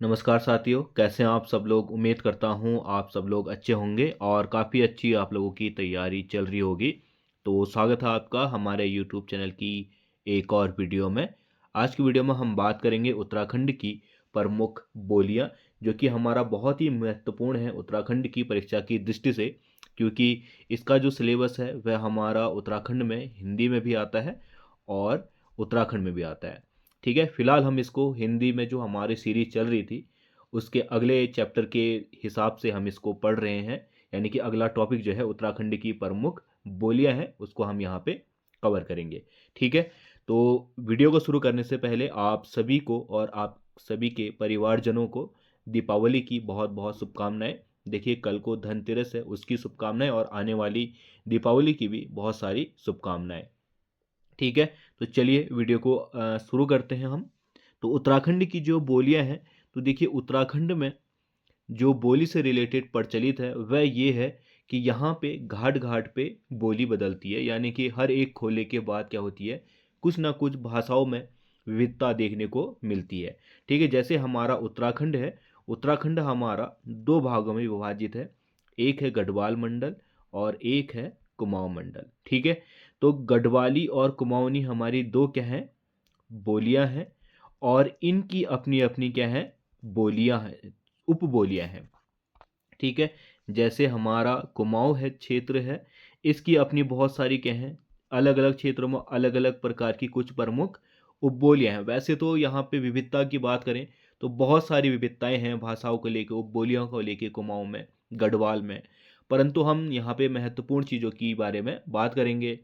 नमस्कार साथियों, कैसे हैं आप सब लोग। उम्मीद करता हूं आप सब लोग अच्छे होंगे और काफ़ी अच्छी आप लोगों की तैयारी चल रही होगी। तो स्वागत है आपका हमारे YouTube चैनल की एक और वीडियो में। आज की वीडियो में हम बात करेंगे उत्तराखंड की प्रमुख बोलियां, जो कि हमारा बहुत ही महत्वपूर्ण है उत्तराखंड की परीक्षा की दृष्टि से, क्योंकि इसका जो सिलेबस है वह हमारा उत्तराखंड में हिंदी में भी आता है और उत्तराखंड में भी आता है। ठीक है, फिलहाल हम इसको हिंदी में जो हमारी सीरीज चल रही थी उसके अगले चैप्टर के हिसाब से हम इसको पढ़ रहे हैं। यानी कि अगला टॉपिक जो है उत्तराखंड की प्रमुख बोलियां हैं उसको हम यहाँ पे कवर करेंगे। ठीक है, तो वीडियो को शुरू करने से पहले आप सभी को और आप सभी के परिवारजनों को दीपावली की बहुत बहुत शुभकामनाएं। देखिए, कल को धनतेरस है, उसकी शुभकामनाएं और आने वाली दीपावली की भी बहुत सारी शुभकामनाएं। ठीक है, तो चलिए वीडियो को शुरू करते हैं हम। तो उत्तराखंड की जो बोलियां हैं, तो देखिए उत्तराखंड में जो बोली से रिलेटेड प्रचलित है वह ये है कि यहाँ पे घाट घाट पे बोली बदलती है। यानी कि हर एक खोले के बाद क्या होती है, कुछ ना कुछ भाषाओं में विविधता देखने को मिलती है। ठीक है, जैसे हमारा उत्तराखंड है, उत्तराखंड हमारा दो भागों में विभाजित है। एक है गढ़वाल मंडल और एक है कुमाऊं मंडल। ठीक है, तो गढ़वाली और कुमाऊनी हमारी दो क्या हैं, बोलियां हैं, और इनकी अपनी अपनी क्या है, बोलियां हैं, उपबोलियां हैं। ठीक है, जैसे हमारा कुमाऊं है, क्षेत्र है, इसकी अपनी बहुत सारी क्या हैं, अलग अलग क्षेत्रों में अलग अलग प्रकार की कुछ प्रमुख उपबोलियां हैं। वैसे तो यहाँ पे विविधता की बात करें तो बहुत सारी विविधताएं हैं भाषाओं को लेकर, उपबोलियों को लेकर, कुमाऊं में, गढ़वाल में, परंतु हम यहाँ पे महत्वपूर्ण चीज़ों की बारे में बात करेंगे।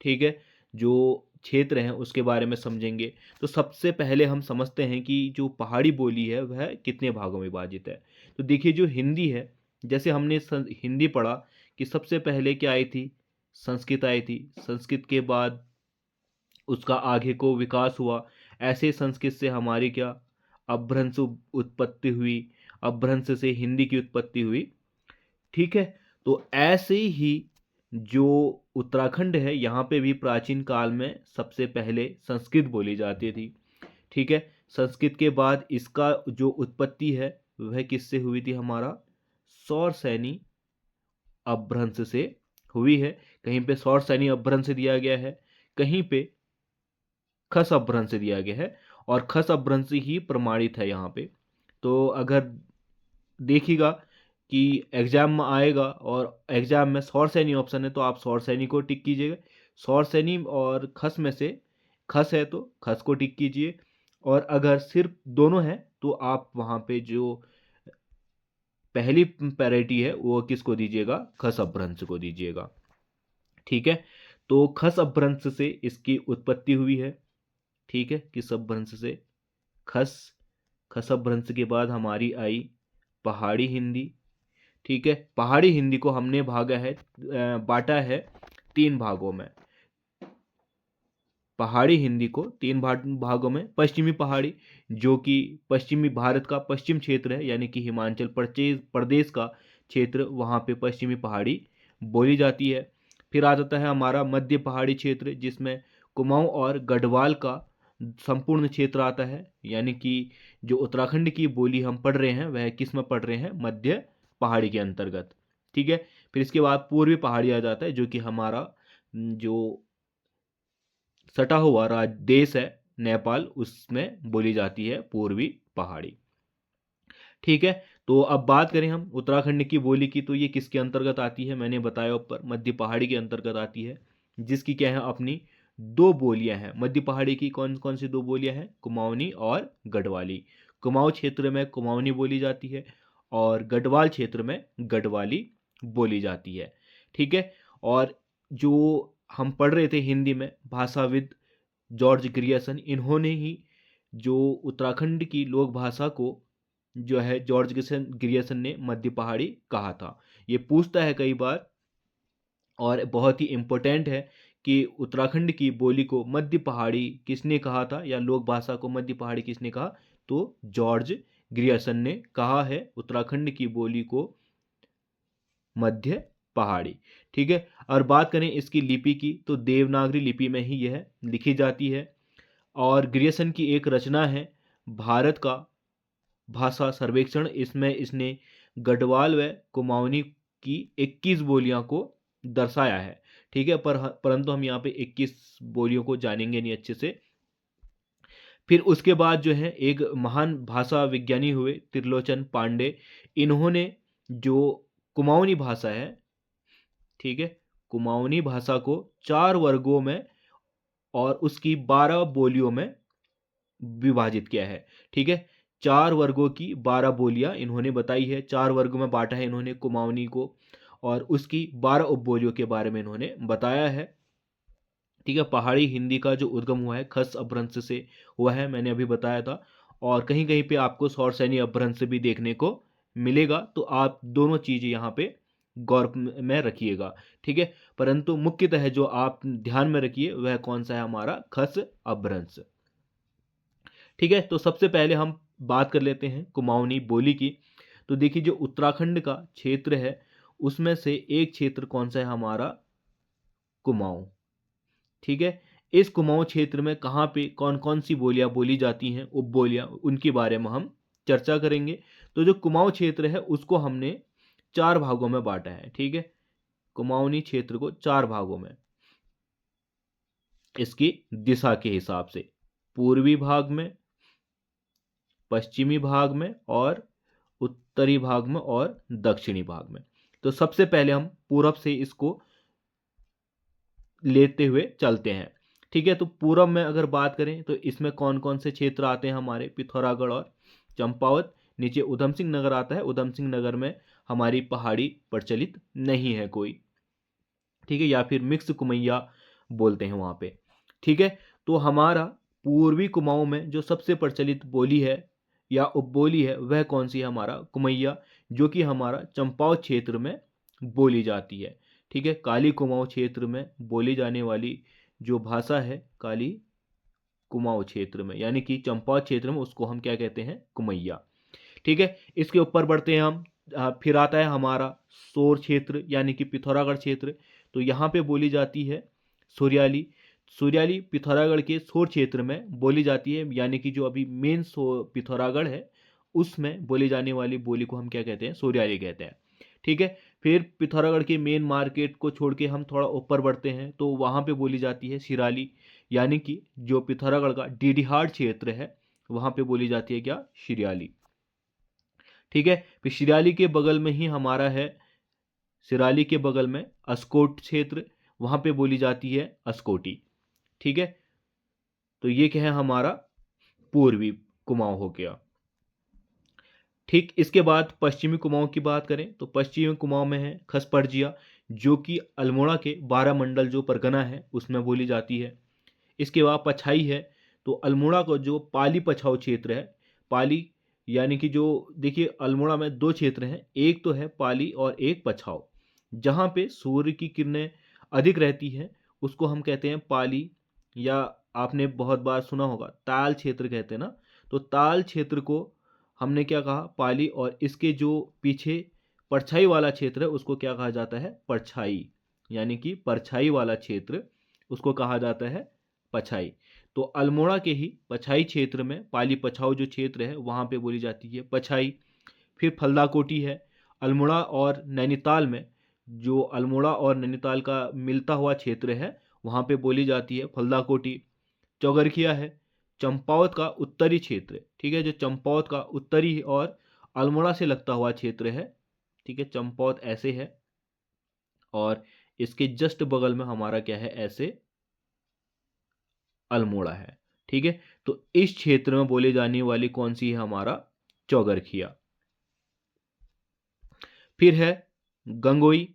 ठीक है, जो क्षेत्र हैं उसके बारे में समझेंगे। तो सबसे पहले हम समझते हैं कि जो पहाड़ी बोली है वह कितने भागों में विभाजित है। तो देखिए, जो हिंदी है, जैसे हमने हिंदी पढ़ा कि सबसे पहले क्या आई थी, संस्कृत आई थी। संस्कृत के बाद उसका आगे को विकास हुआ। ऐसे संस्कृत से हमारी क्या, अपभ्रंश उत्पत्ति हुई, अपभ्रंश से हिंदी की उत्पत्ति हुई। ठीक है, तो ऐसे ही जो उत्तराखंड है यहाँ पे भी प्राचीन काल में सबसे पहले संस्कृत बोली जाती थी। ठीक है, संस्कृत के बाद इसका जो उत्पत्ति है वह किससे हुई थी, हमारा सौर सैनी अपभ्रंश से हुई है। कहीं पे सौर सैनी अपभ्रंश दिया गया है, कहीं पे खस अपभ्रंश दिया गया है, और खस अपभ्रंश ही प्रमाणित है यहाँ पे। तो अगर देखिएगा कि एग्जाम में आएगा और एग्जाम में सौर सैनी ऑप्शन है तो आप सौर सैनी को टिक कीजिएगा। सौर सैनी और खस में से खस है तो खस को टिक कीजिए, और अगर सिर्फ दोनों है तो आप वहाँ पे जो पहली पैरिटी है वो किसको दीजिएगा, खस अपभ्रंश को दीजिएगा। ठीक है, तो खस अपभ्रंश से इसकी उत्पत्ति हुई है। ठीक है, किस अपभ्रंश से, खस। खस अपभ्रंश के बाद हमारी आई पहाड़ी हिंदी। ठीक है, पहाड़ी हिंदी को हमने भागा है, बांटा है तीन भागों में। पहाड़ी हिंदी को तीन भागों में, पश्चिमी पहाड़ी जो कि पश्चिमी भारत का पश्चिम क्षेत्र है, यानी कि हिमाचल प्रदेश का क्षेत्र, वहाँ पे पश्चिमी पहाड़ी बोली जाती है। फिर आ जाता है हमारा मध्य पहाड़ी क्षेत्र, जिसमें कुमाऊं और गढ़वाल का संपूर्ण क्षेत्र आता है। यानी कि जो उत्तराखंड की बोली हम पढ़ रहे हैं वह किस में पढ़ रहे हैं, मध्य पहाड़ी के अंतर्गत। ठीक है, फिर इसके बाद पूर्वी पहाड़ी आ जाता है, जो कि हमारा जो सटा हुआ देश है नेपाल, उसमें बोली जाती है पूर्वी पहाड़ी। ठीक है, तो अब बात करें हम उत्तराखंड की बोली की, तो ये किसके अंतर्गत आती है, मैंने बताया ऊपर मध्य पहाड़ी के अंतर्गत आती है, जिसकी क्या है, अपनी दो बोलियां हैं। मध्य पहाड़ी की कौन कौन सी दो बोलियां हैं, कुमाऊनी और गढ़वाली। कुमाऊं क्षेत्र में कुमाऊनी बोली जाती है और गढ़वाल क्षेत्र में गढ़वाली बोली जाती है। ठीक है, और जो हम पढ़ रहे थे हिंदी में, भाषाविद जॉर्ज ग्रियर्सन, इन्होंने ही जो उत्तराखंड की लोक भाषा को जो है, जॉर्ज ग्रियर्सन ने मध्य पहाड़ी कहा था। ये पूछता है कई बार और बहुत ही इम्पोर्टेंट है कि उत्तराखंड की बोली को मध्य पहाड़ी किसने कहा था, या लोक भाषा को मध्य पहाड़ी किसने कहा, तो जॉर्ज ग्रियर्सन ने कहा है उत्तराखंड की बोली को मध्य पहाड़ी। ठीक है, और बात करें इसकी लिपि की, तो देवनागरी लिपि में ही यह लिखी जाती है। और ग्रियर्सन की एक रचना है, भारत का भाषा सर्वेक्षण, इसमें इसने गढ़वाल व कुमाऊनी की 21 बोलियों को दर्शाया है। ठीक है, परंतु हम यहाँ पे 21 बोलियों को जानेंगे नहीं अच्छे से। फिर उसके बाद जो है एक महान भाषा विज्ञानी हुए त्रिलोचन पांडे, इन्होंने जो कुमाऊनी भाषा है, ठीक है, कुमाऊनी भाषा को 4 वर्गों में और उसकी 12 बोलियों में विभाजित किया है। ठीक है, 4 वर्गों की 12 बोलियां इन्होंने बताई है, 4 वर्गों में बांटा है इन्होंने कुमाऊनी को, और उसकी 12 उपबोलियों के बारे में इन्होंने बताया है। ठीक है, पहाड़ी हिंदी का जो उद्गम हुआ है खस अपभ्रंश से हुआ है, मैंने अभी बताया था, और कहीं कहीं पे आपको सौरसैनी अपभ्रंश भी देखने को मिलेगा, तो आप दोनों चीज़ें यहाँ पे गौर में रखिएगा। ठीक है, परंतु मुख्यतः जो आप ध्यान में रखिए वह कौन सा है, हमारा खस अपभ्रंश। ठीक है, तो सबसे पहले हम बात कर लेते हैं कुमाऊनी बोली की। तो देखिए, जो उत्तराखंड का क्षेत्र है उसमें से एक क्षेत्र कौन सा है, हमारा कुमाऊं। ठीक है, इस कुमाऊं क्षेत्र में कहाँ पे कौन कौन सी बोलियां बोली जाती हैं, उपबोलियां, उनके बारे में हम चर्चा करेंगे। तो जो कुमाऊं क्षेत्र है उसको हमने 4 भागों में बांटा है। ठीक है, कुमाऊनी क्षेत्र को 4 भागों में, इसकी दिशा के हिसाब से, पूर्वी भाग में, पश्चिमी भाग में, और उत्तरी भाग में, और दक्षिणी भाग में। तो सबसे पहले हम पूरब से इसको लेते हुए चलते हैं। ठीक है, तो पूरब में अगर बात करें तो इसमें कौन कौन से क्षेत्र आते हैं, हमारे पिथौरागढ़ और चंपावत। नीचे उधम सिंह नगर आता है, उधम सिंह नगर में हमारी पहाड़ी प्रचलित नहीं है कोई। ठीक है, या फिर मिक्स कुमैया बोलते हैं वहां पे। ठीक है, तो हमारा पूर्वी कुमाऊं में जो सबसे प्रचलित बोली है या उपबोली है वह कौन सी है, हमारा कुमैया, जो कि हमारा चंपावत क्षेत्र में बोली जाती है। ठीक है, काली कुमाऊं क्षेत्र में बोली जाने वाली जो भाषा है काली कुमाऊं क्षेत्र में, यानी कि चंपावत क्षेत्र में, उसको हम क्या कहते हैं, कुमैया। ठीक है, इसके ऊपर बढ़ते हैं हम। फिर आता है हमारा सोर क्षेत्र, यानी कि पिथौरागढ़ क्षेत्र। तो यहाँ पे बोली जाती है सुरयाली। सुरयाली पिथौरागढ़ के सोर क्षेत्र में बोली जाती है, यानी कि जो अभी मेन पिथौरागढ़ है उसमें बोली जाने वाली बोली को हम क्या कहते हैं, सुरयाली कहते हैं। ठीक है, फिर पिथौरागढ़ के मेन मार्केट को छोड़ के हम थोड़ा ऊपर बढ़ते हैं तो वहाँ पे बोली जाती है शिराली, यानी कि जो पिथौरागढ़ का डीडीहाट क्षेत्र है वहाँ पे बोली जाती है क्या, शिराली। ठीक है, फिर शिराली के बगल में ही हमारा है, सिराली के बगल में अस्कोट क्षेत्र, वहां पे बोली जाती है अस्कोटी। ठीक है, तो ये क्या है, हमारा पूर्वी कुमाऊं हो गया। ठीक, इसके बाद पश्चिमी कुमाऊं की बात करें तो पश्चिमी कुमाऊं में है खसपरजिया, जो कि अल्मोड़ा के 12 मंडल जो परगना है उसमें बोली जाती है। इसके बाद पछाई है, तो अल्मोड़ा को जो पाली पछाऊ क्षेत्र है, पाली यानी कि जो देखिए अल्मोड़ा में 2 क्षेत्र हैं, एक तो है पाली और एक पछाऊ। जहाँ पे सूर्य की किरणें अधिक रहती हैं उसको हम कहते हैं पाली, या आपने बहुत बार सुना होगा ताल क्षेत्र कहते हैं ना, तो ताल क्षेत्र को हमने क्या कहा, पाली, और इसके जो पीछे परछाई वाला क्षेत्र है उसको क्या कहा जाता है, परछाई, यानी कि परछाई वाला क्षेत्र उसको कहा जाता है पछाई। तो अल्मोड़ा के ही पछाई क्षेत्र में पाली पछाऊ जो क्षेत्र है वहाँ पे बोली जाती है पछाई। फिर फलदा कोटी है, अल्मोड़ा और नैनीताल में, जो अल्मोड़ा और नैनीताल का मिलता हुआ क्षेत्र है वहाँ पे बोली जाती है फलदा कोटी। चौगरखिया है, चंपावत का उत्तरी क्षेत्र। ठीक है, जो चंपावत का उत्तरी और अल्मोड़ा से लगता हुआ क्षेत्र है। ठीक है, चंपावत ऐसे है और इसके जस्ट बगल में हमारा क्या है, ऐसे अल्मोड़ा है। ठीक है, तो इस क्षेत्र में बोली जाने वाली कौन सी है, हमारा चौगरखिया। फिर है गंगोई,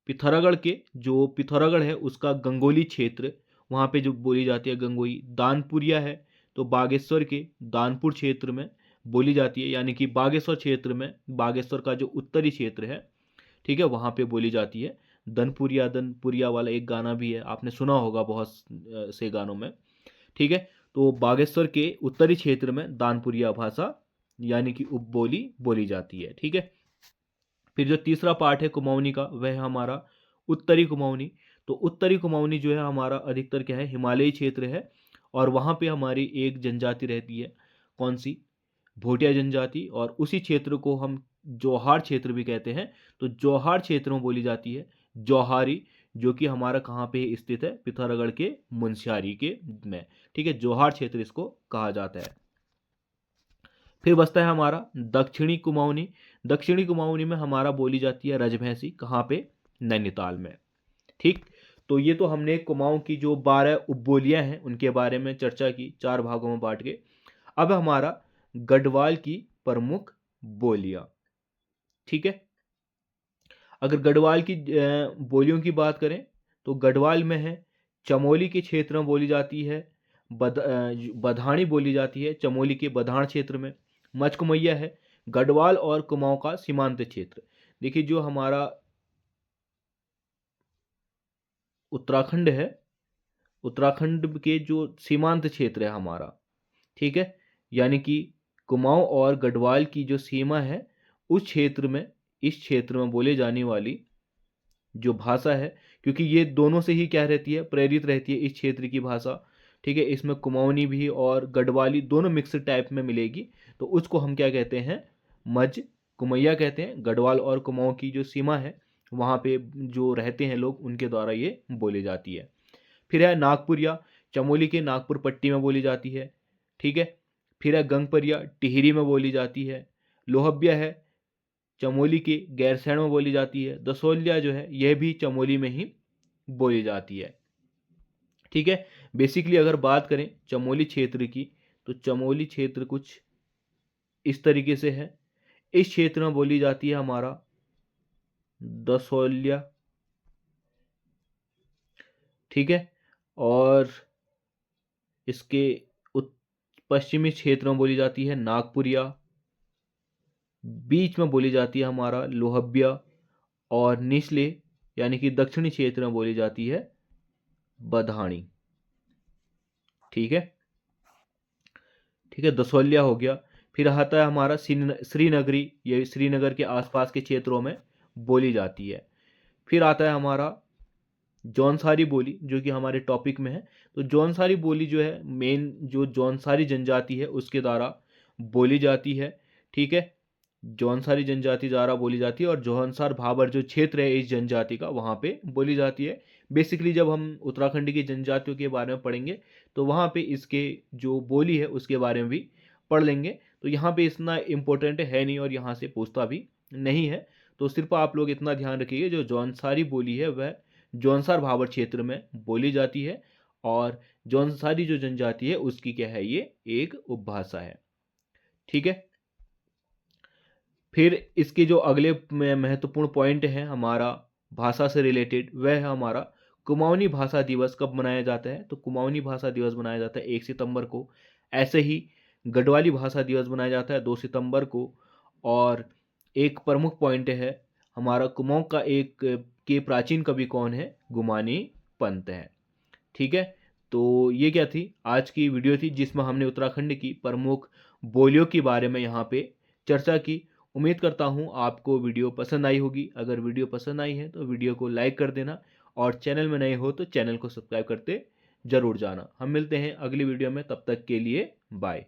पिथौरागढ़ के जो पिथौरागढ़ है उसका गंगोली क्षेत्र, वहाँ पे जो बोली जाती है गंगोई। दानपुरिया है, तो बागेश्वर के दानपुर क्षेत्र में बोली जाती है, यानी कि बागेश्वर क्षेत्र में, बागेश्वर का जो उत्तरी क्षेत्र है, ठीक है, वहाँ पे बोली जाती है। दनपुरिया दनपुरिया वाला एक गाना भी है, आपने सुना होगा बहुत से गानों में। ठीक है, तो बागेश्वर के उत्तरी क्षेत्र में दानपुरिया भाषा यानी कि उपबोली बोली जाती है। ठीक है, फिर जो तीसरा पार्ट है कुमाऊनी का वह है हमारा उत्तरी कुमाऊनी। तो उत्तरी कुमाऊनी जो है हमारा अधिकतर क्या है, हिमालयी क्षेत्र है, और वहाँ पे हमारी एक जनजाति रहती है, कौन सी, भोटिया जनजाति, और उसी क्षेत्र को हम जौहार क्षेत्र भी कहते हैं। तो जौहार क्षेत्र में बोली जाती है जौहारी, जो कि हमारा कहाँ पे स्थित है, पिथौरागढ़ के मुनस्यारी के में। ठीक है, जौहार क्षेत्र इसको कहा जाता है। फिर बचता है हमारा दक्षिणी कुमाऊनी। दक्षिणी कुमाऊनी में हमारा बोली जाती है रजभैंसी, कहाँ पे, नैनीताल में। ठीक, तो ये तो हमने कुमाऊं की जो 12 उपबोलियां हैं उनके बारे में चर्चा की, 4 भागों में बांट के। अब हमारा गढ़वाल की प्रमुख बोलियां। ठीक है, अगर गढ़वाल की बोलियों की बात करें तो गढ़वाल में है, चमोली के क्षेत्र में बोली जाती है बधाणी बोली जाती है, चमोली के बधाण क्षेत्र में। मचकुमैया है, गढ़वाल और कुमाऊं का सीमांत क्षेत्र। देखिए, जो हमारा उत्तराखंड है, उत्तराखंड के जो सीमांत क्षेत्र है हमारा, ठीक है, यानी कि कुमाऊं और गढ़वाल की जो सीमा है, उस क्षेत्र में, इस क्षेत्र में बोले जाने वाली जो भाषा है, क्योंकि ये दोनों से ही क्या रहती है, प्रेरित रहती है इस क्षेत्र की भाषा। ठीक है, इसमें कुमाऊनी भी और गढ़वाली दोनों मिक्स टाइप में मिलेगी, तो उसको हम क्या कहते हैं, मज कुमैया कहते हैं। गढ़वाल और कुमाऊं की जो सीमा है, वहाँ पे जो रहते हैं लोग, उनके द्वारा ये बोली जाती है। फिर है नागपुरिया, चमोली के नागपुर पट्टी में बोली जाती है। ठीक है, फिर है गंगपरिया, टिहरी में बोली जाती है। लोहब्या है, चमोली के गैरसैंण में बोली जाती है। दसोलिया जो है, यह भी चमोली में ही बोली जाती है। ठीक है, बेसिकली अगर बात करें चमोली क्षेत्र की, तो चमोली क्षेत्र कुछ इस तरीके से है। इस क्षेत्र में बोली जाती है हमारा दसोलिया। ठीक है, और इसके पश्चिमी क्षेत्र में बोली जाती है नागपुरिया, बीच में बोली जाती है हमारा लोहब्या, और निचले यानी कि दक्षिणी क्षेत्र में बोली जाती है बधाणी। ठीक है, ठीक है, दसोलिया हो गया। फिर आता है हमारा श्रीनगरी, ये श्रीनगर के आसपास के क्षेत्रों में बोली जाती है। फिर आता है हमारा जौनसारी बोली, जो कि हमारे टॉपिक में है। तो जौनसारी बोली जो है, मेन जो जौनसारी जनजाति है उसके द्वारा बोली जाती है। ठीक है, जौनसारी जनजाति द्वारा बोली जाती है, और जौनसार भाबर जो क्षेत्र है इस जनजाति का, वहाँ पे बोली जाती है। बेसिकली जब हम उत्तराखंड की जनजातियों के बारे में पढ़ेंगे तो वहाँ पे इसके जो बोली है उसके बारे में भी पढ़ लेंगे। तो यहाँ पे इतना इम्पोर्टेंट है नहीं, और यहाँ से पूछता भी नहीं है। तो सिर्फ आप लोग इतना ध्यान रखिए, जो जौनसारी बोली है वह जौनसार भाबर क्षेत्र में बोली जाती है, और जौनसारी जो जनजाति है उसकी क्या है, ये एक उपभाषा है। ठीक है, फिर इसके जो अगले महत्वपूर्ण पॉइंट है हमारा भाषा से रिलेटेड, वह है हमारा कुमाऊनी भाषा दिवस कब मनाया जाता है। तो कुमाऊनी भाषा दिवस मनाया जाता है 1 सितंबर को। ऐसे ही गढ़वाली भाषा दिवस मनाया जाता है 2 सितंबर को। और एक प्रमुख पॉइंट है हमारा, कुमाऊं का एक के प्राचीन कवि कौन है, गुमानी पंत है। ठीक है, तो ये क्या थी, आज की वीडियो थी जिसमें हमने उत्तराखंड की प्रमुख बोलियों के बारे में यहाँ पे चर्चा की। उम्मीद करता हूँ आपको वीडियो पसंद आई होगी। अगर वीडियो पसंद आई है तो वीडियो को लाइक कर देना, और चैनल में नए हो तो चैनल को सब्सक्राइब करते ज़रूर जाना। हम मिलते हैं अगली वीडियो में, तब तक के लिए बाय।